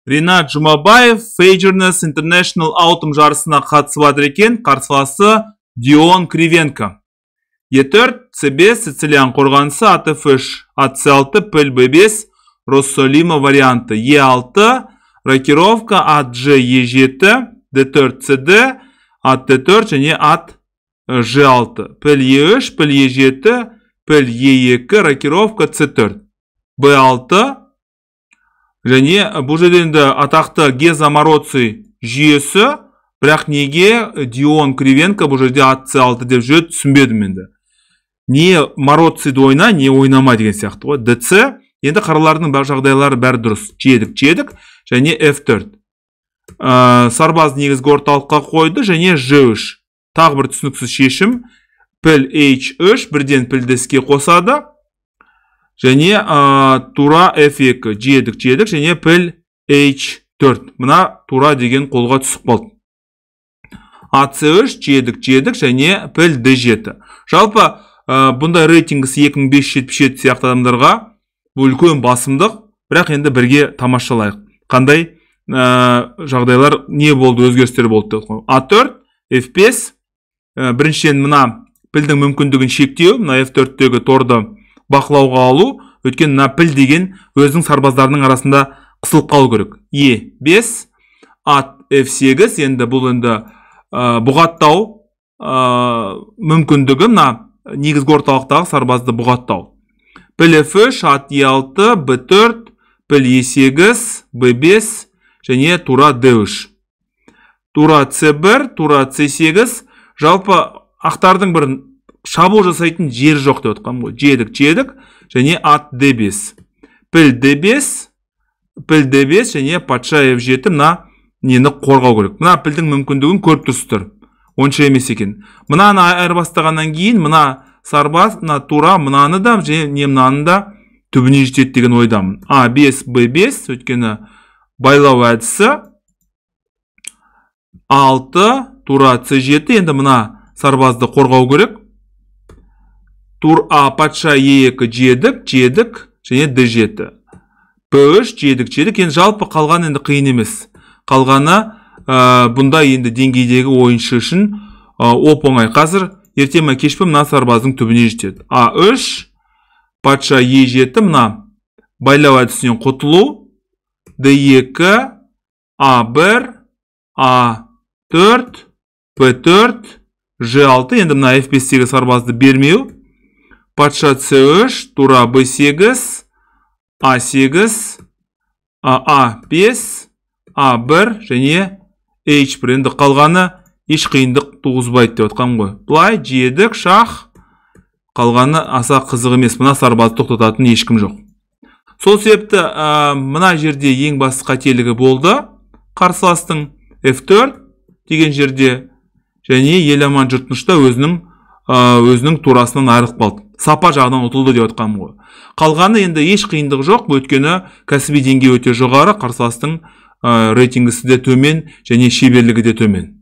Ринат Жұмабаев Фейджернес International Autumn жарысына қатысып жатыр екен. Қарсыласы Дион Кривенко. Е4, С5, Сицилиан қорғанысы, АТФ3, АЦ6, піл Б5, Россолима варианты. Е6, рокировка, АТЖ Е7, Д4, СД, АТ4 және АТ Ж6. Піл Е3, піл Е7, піл Е2, рокировка, С4. Б6, және бұл жерде атақты Геза Мороци жүйесі, бірақ неге Дион Кривенко бұл жерде АТ6 деп жүреді, түсінбедім енді. Не Мороциді ойна, не ойнама деген сияқты ғой. ДЦ, енді қаралардың бар жағдайлары бәрі дұрыс. Жедік, және F4. Сарбаз негізгі орталыққа қойды, және Ж3. Тағы бір түсініксіз шешім. Піл H3, бірден пілдеске қосады. Және тура F2, жедік, және піл H4. Мұна тура деген қолға түсіп қалды. AC3, жедік, және піл D7. Жалпы, бұндай рейтингісі 2577 сияқты адамдарға бұл үлкен басымдық, бірақ енді бірге тамашалайық. Қандай жағдайлар не болды, өзгерістер болды. A4, F5, біріншіден мұна пілдің мүмкіндігін шектеу, мұна F4-тегі торды бақылауға алу, өткен мұна піл деген өзінің сарбаздарының арасында қысылып қалу керек. E5, ат F8, енді бұл енді бұғаттау мүмкіндігі, мұна негізгі орталықтағы сарбазды бұғаттау. Піл F3, ат E6, B4, піл E8, B5, және тура D3. Тура C1, тура C8, жалпы ақтардың бір шабуыл жасайтын жер жоқ деп отқан ғой. Жедік, және ат D5. Піл D5, және патша F7, мұна нені қорғау керек. Мұна пілдің мүмкіндігін көріп тұрсыздар. Онша емес екен. Мұнаны айырбастағаннан кейін, мұна сарбаз, мұна тура, мұнаны да, және мұнаны да түбіне жетеді деген ойдамын. A5, B5, өткені байлау әдісі. 6, тура C7, енді мұна сарбазды қорғау керек. Патша E2, жедік, және D7. P3, жедік, енді жалпы қалған енді қиын емес. Қалғаны бұнда енді деңгейдегі ойыншы үшін оп-оңай. Қазір ертеме кешпе мұна сарбаздың түбіне жетеді. A3, патша E7, мұна байлау әдісінен құтылу. D2, A1, A4, P4, G6, енді мұна F5-тегі сарбазды бермеу. Патша C3, тура B8, A8, A5, A1, және H1. Енді қалғаны еш қиындық туғызбайды деп отқан ғой. Бұлай жедік, шах, қалғаны аса қызық емес. Мұна сарбазды тоқтататын ешкім жоқ. Сол себепті мұна жерде ең басты қателігі болды. Қарсыластың F4 деген жерде, және еламан жұртнышта өзінің турасынан айырылып қалды. Сапа жағынан ұтылды деп отқан ғой. Қалғаны енді еш қиындық жоқ, өйткені кәсіби деңгей өте жоғары, қарсыластың рейтингісі де төмен, және шеберлігі де төмен.